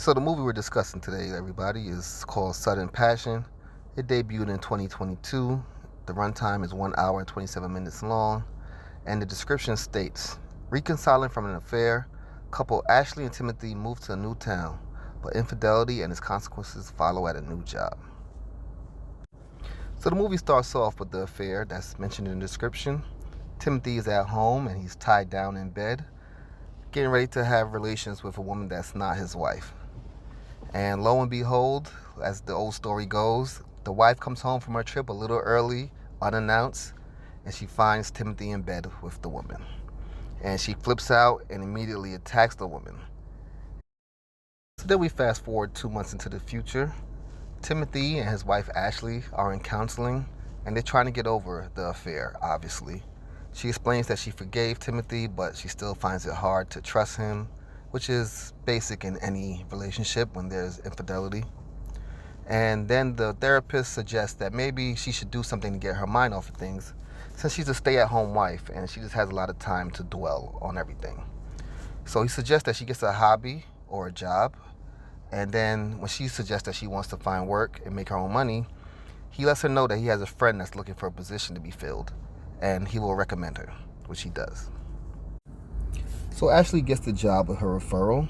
So the movie we're discussing today, everybody, is called Sudden Passion. It debuted in 2022. The runtime is 1 hour and 27 minutes long. And the description states, reconciling from an affair, couple Ashley and Timothy move to a new town, but infidelity and its consequences follow at a new job. So the movie starts off with the affair that's mentioned in the description. Timothy is at home and he's tied down in bed, getting ready to have relations with a woman that's not his wife. And lo and behold, as the old story goes, the wife comes home from her trip a little early, unannounced, and she finds Timothy in bed with the woman. And she flips out and immediately attacks the woman. So then we fast forward 2 months into the future. Timothy and his wife Ashley are in counseling, and they're trying to get over the affair, obviously. She explains that she forgave Timothy, but she still finds it hard to trust him, which is basic in any relationship when there's infidelity. And then the therapist suggests that maybe she should do something to get her mind off of things, since she's a stay-at-home wife and she just has a lot of time to dwell on everything. So he suggests that she gets a hobby or a job, and then when she suggests that she wants to find work and make her own money, he lets her know that he has a friend that's looking for a position to be filled, and he will recommend her, which he does. So Ashley gets the job with her referral,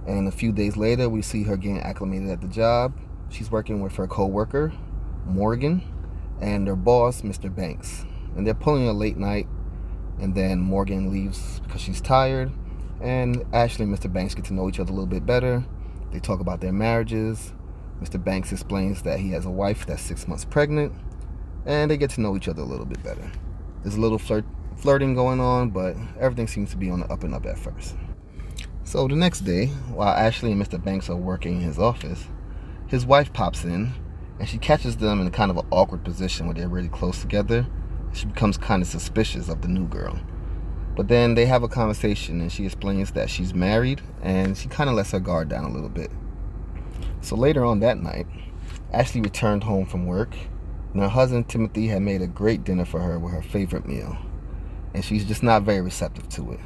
and a few days later we see her getting acclimated at the job. She's working with her co-worker, Morgan, and their boss, Mr. Banks. And they're pulling a late night, and then Morgan leaves because she's tired, and Ashley and Mr. Banks get to know each other a little bit better. They talk about their marriages. Mr. Banks explains that he has a wife that's 6 months pregnant, and they get to know each other a little bit better. There's a little flirting going on, but everything seems to be on the up and up at first. So the next day, while Ashley and Mr. Banks are working in his office, his wife pops in, and she catches them in kind of an awkward position where they're really close together. She becomes kind of suspicious of the new girl. But then they have a conversation, and she explains that she's married, and she kind of lets her guard down a little bit. So later on that night, Ashley returned home from work, and her husband Timothy had made a great dinner for her with her favorite meal, and she's just not very receptive to it.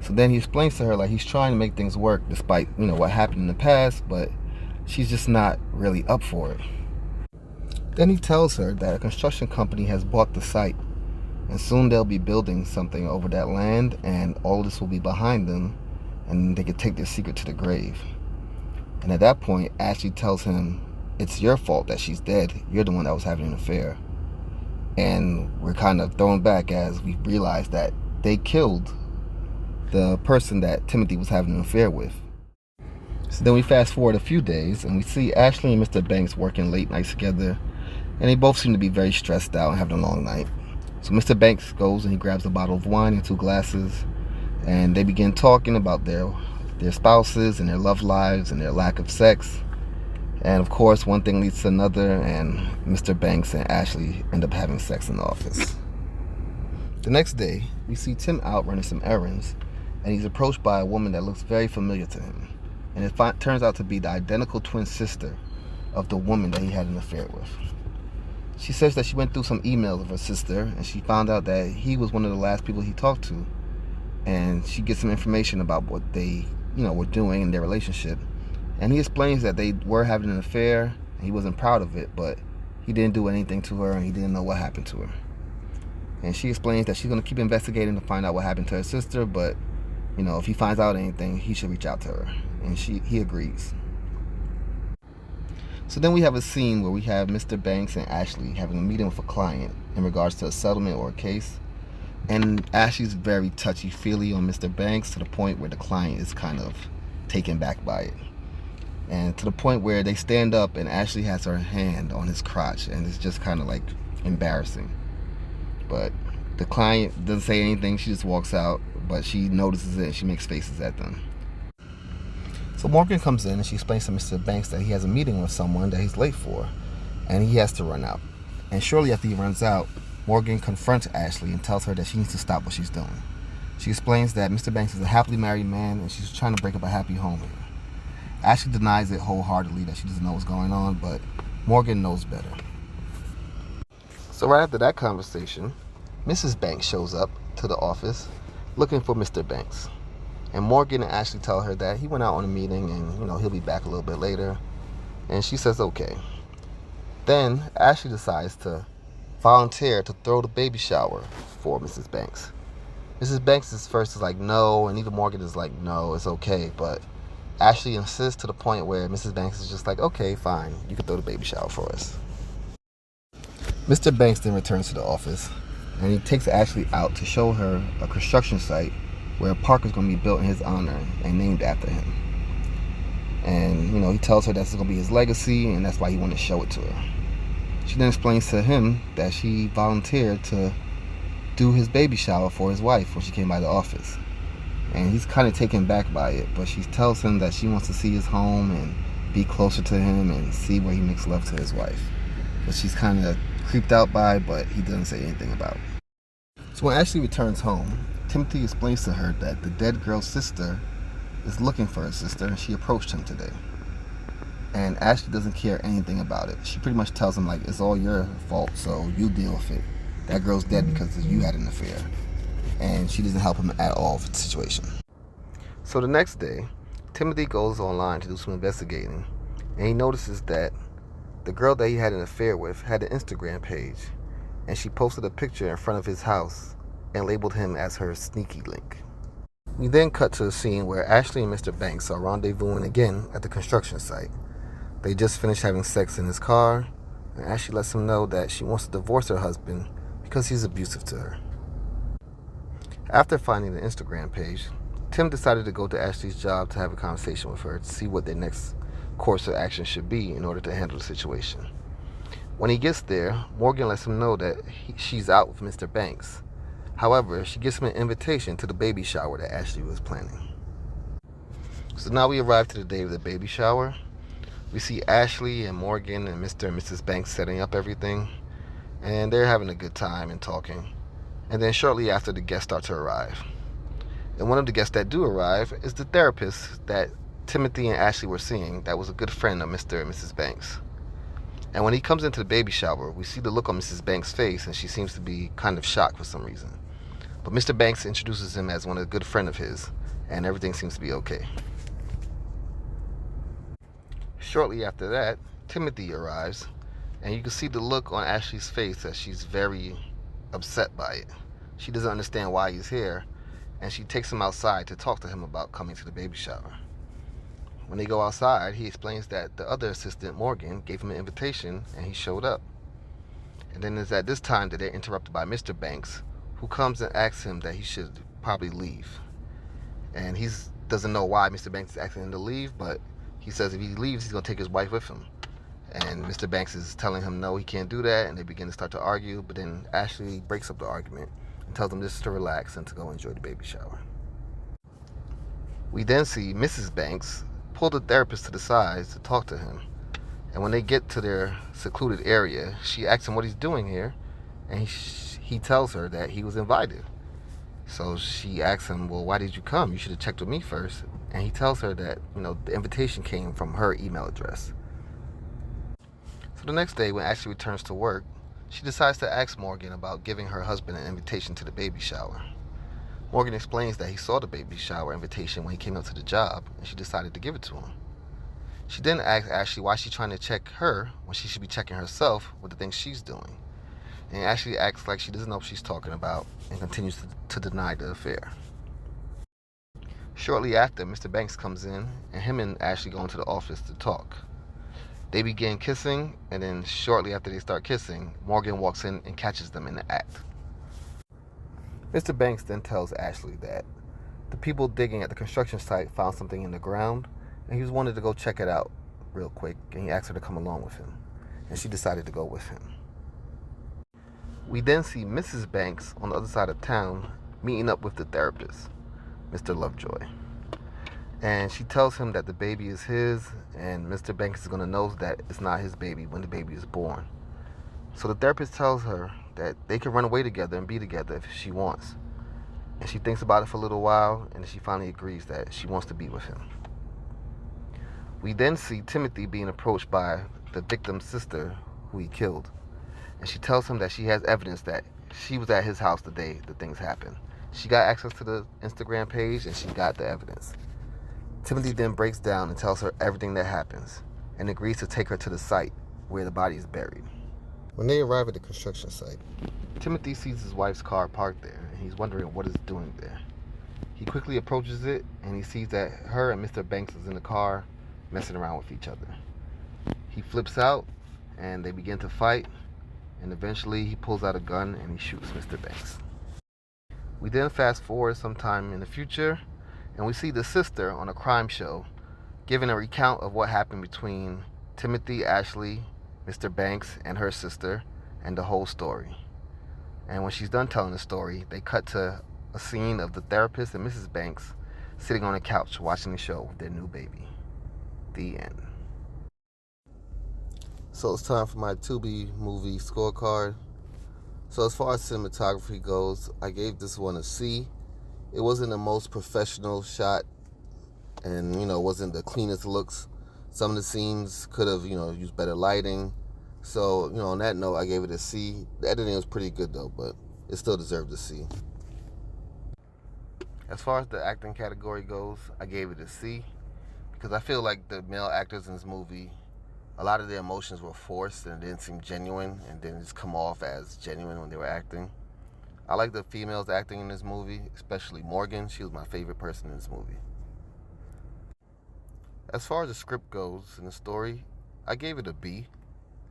So then he explains to her like he's trying to make things work despite, what happened in the past, but she's just not really up for it. Then he tells her that a construction company has bought the site, and soon they'll be building something over that land, and all of this will be behind them, and they could take their secret to the grave. And at that point, Ashley tells him, it's your fault that she's dead. You're the one that was having an affair. And we're kind of thrown back as we realize that they killed the person that Timothy was having an affair with. So then we fast forward a few days, and we see Ashley and Mr. Banks working late nights together, and they both seem to be very stressed out and having a long night. So Mr. Banks goes and he grabs a bottle of wine and 2 glasses, and they begin talking about their spouses and their love lives and their lack of sex. And of course, one thing leads to another, and Mr. Banks and Ashley end up having sex in the office. The next day, we see Tim out running some errands, and he's approached by a woman that looks very familiar to him. And it turns out to be the identical twin sister of the woman that he had an affair with. She says that she went through some emails of her sister, and she found out that he was one of the last people he talked to. And she gets some information about what they, were doing in their relationship. And he explains that they were having an affair, and he wasn't proud of it, but he didn't do anything to her, and he didn't know what happened to her. And she explains that she's going to keep investigating to find out what happened to her sister, but, if he finds out anything, he should reach out to her. And he agrees. So then we have a scene where we have Mr. Banks and Ashley having a meeting with a client in regards to a settlement or a case. And Ashley's very touchy-feely on Mr. Banks to the point where the client is kind of taken back by it. And to the point where they stand up and Ashley has her hand on his crotch, and it's just kind of like embarrassing. But the client doesn't say anything, she just walks out, but she notices it and she makes faces at them. So Morgan comes in and she explains to Mr. Banks that he has a meeting with someone that he's late for, and he has to run out. And shortly after he runs out, Morgan confronts Ashley and tells her that she needs to stop what she's doing. She explains that Mr. Banks is a happily married man and she's trying to break up a happy home here. Ashley denies it wholeheartedly, that she doesn't know what's going on, but Morgan knows better. So right after that conversation, Mrs. Banks shows up to the office looking for Mr. Banks. And Morgan and Ashley tell her that he went out on a meeting and, he'll be back a little bit later. And she says okay. Then Ashley decides to volunteer to throw the baby shower for Mrs. Banks. Mrs. Banks is first is like no, and even Morgan is like no, it's okay. But Ashley insists to the point where Mrs. Banks is just like, okay, fine, you can throw the baby shower for us. Mr. Banks then returns to the office, and he takes Ashley out to show her a construction site where a park is going to be built in his honor and named after him. And, he tells her that's going to be his legacy, and that's why he wanted to show it to her. She then explains to him that she volunteered to do his baby shower for his wife when she came by the office. And he's kind of taken back by it, but she tells him that she wants to see his home and be closer to him and see where he makes love to his wife. But she's kind of creeped out by it, but he doesn't say anything about it. So when Ashley returns home, Timothy explains to her that the dead girl's sister is looking for her sister, and she approached him today. And Ashley doesn't care anything about it. She pretty much tells him, like, it's all your fault, so you deal with it. That girl's dead because you had an affair. And she doesn't help him at all with the situation. So the next day, Timothy goes online to do some investigating, and he notices that the girl that he had an affair with had an Instagram page, and she posted a picture in front of his house and labeled him as her sneaky link. We then cut to a scene where Ashley and Mr. Banks are rendezvousing again at the construction site. They just finished having sex in his car, and Ashley lets him know that she wants to divorce her husband because he's abusive to her. After finding the Instagram page, Tim decided to go to Ashley's job to have a conversation with her to see what their next course of action should be in order to handle the situation. When he gets there, Morgan lets him know that she's out with Mr. Banks. However, she gives him an invitation to the baby shower that Ashley was planning. So now we arrive to the day of the baby shower. We see Ashley and Morgan and Mr. and Mrs. Banks setting up everything, and they're having a good time and talking. And then shortly after, the guests start to arrive. And one of the guests that do arrive is the therapist that Timothy and Ashley were seeing that was a good friend of Mr. and Mrs. Banks. And when he comes into the baby shower, we see the look on Mrs. Banks' face, and she seems to be kind of shocked for some reason. But Mr. Banks introduces him as a good friend of his, and everything seems to be okay. Shortly after that, Timothy arrives, and you can see the look on Ashley's face that she's very upset by it. She doesn't understand why he's here, and she takes him outside to talk to him about coming to the baby shower. When they go outside, he explains that the other assistant, Morgan, gave him an invitation, and he showed up. And then it's at this time that they're interrupted by Mr. Banks, who comes and asks him that he should probably leave. And he doesn't know why Mr. Banks is asking him to leave, but he says if he leaves, he's going to take his wife with him. And Mr. Banks is telling him no, he can't do that, and they begin to start to argue, but then Ashley breaks up the argument and tells them just to relax and to go enjoy the baby shower. We then see Mrs. Banks pull the therapist to the side to talk to him. And when they get to their secluded area, she asks him what he's doing here, and he tells her that he was invited. So she asks him, well, why did you come? You should have checked with me first. And he tells her that, the invitation came from her email address. So the next day, when Ashley returns to work, she decides to ask Morgan about giving her husband an invitation to the baby shower. Morgan explains that he saw the baby shower invitation when he came up to the job, and she decided to give it to him. She then asks Ashley why she's trying to check her when she should be checking herself with the things she's doing. And Ashley acts like she doesn't know what she's talking about and continues to deny the affair. Shortly after, Mr. Banks comes in, and him and Ashley go into the office to talk. They begin kissing, and then shortly after they start kissing, Morgan walks in and catches them in the act. Mr. Banks then tells Ashley that the people digging at the construction site found something in the ground, and he wanted to go check it out real quick, and he asked her to come along with him, and she decided to go with him. We then see Mrs. Banks on the other side of town meeting up with the therapist, Mr. Lovejoy. And she tells him that the baby is his, and Mr. Banks is going to know that it's not his baby when the baby is born. So the therapist tells her that they can run away together and be together if she wants. And she thinks about it for a little while, and she finally agrees that she wants to be with him. We then see Timothy being approached by the victim's sister, who he killed. And she tells him that she has evidence that she was at his house the day the things happened, She got access to the Instagram page and she got the evidence. Timothy then breaks down and tells her everything that happens and agrees to take her to the site where the body is buried. When they arrive at the construction site, Timothy sees his wife's car parked there and he's wondering what it's doing there. He quickly approaches it and he sees that her and Mr. Banks is in the car messing around with each other. He flips out and they begin to fight, and eventually he pulls out a gun and he shoots Mr. Banks. We then fast forward sometime in the future and we see the sister on a crime show giving a recount of what happened between Timothy, Ashley, Mr. Banks, and her sister, and the whole story. And when she's done telling the story, they cut to a scene of the therapist and Mrs. Banks sitting on a couch watching the show with their new baby. The end. So it's time for my Tubi movie scorecard. So as far as cinematography goes, I gave this one a C. It wasn't the most professional shot and, wasn't the cleanest looks. Some of the scenes could have, used better lighting. So, on that note, I gave it a C. The editing was pretty good though, but it still deserved a C. As far as the acting category goes, I gave it a C because I feel like the male actors in this movie, a lot of their emotions were forced and it didn't seem genuine and didn't just come off as genuine when they were acting. I like the females acting in this movie, especially Morgan. She was my favorite person in this movie. As far as the script goes and the story, I gave it a B.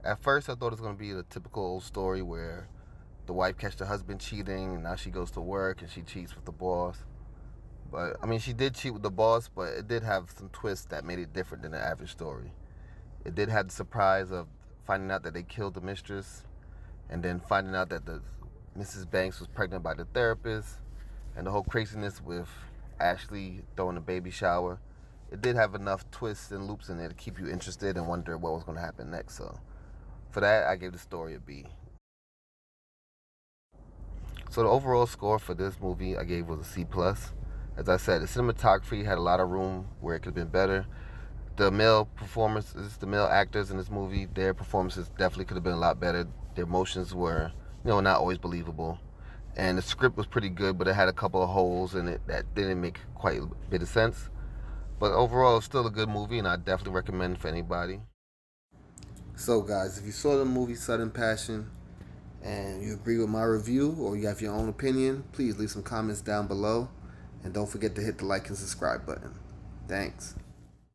At first, I thought it was going to be the typical old story where the wife catches the husband cheating and now she goes to work and she cheats with the boss. But, she did cheat with the boss, but it did have some twists that made it different than the average story. It did have the surprise of finding out that they killed the mistress and then finding out that the Mrs. Banks was pregnant by the therapist and the whole craziness with Ashley throwing a baby shower. It did have enough twists and loops in there to keep you interested and wonder what was going to happen next. So for that, I gave the story a B. So the overall score for this movie I gave was a C+. As I said, the cinematography had a lot of room where it could have been better. The male performances, the male actors in this movie, their performances definitely could have been a lot better. Their emotions were, not always believable. And the script was pretty good, but it had a couple of holes in it that didn't make quite a bit of sense. But overall, it's still a good movie, and I definitely recommend it for anybody. So, guys, if you saw the movie Sudden Passion and you agree with my review or you have your own opinion, please leave some comments down below. And don't forget to hit the like and subscribe button. Thanks.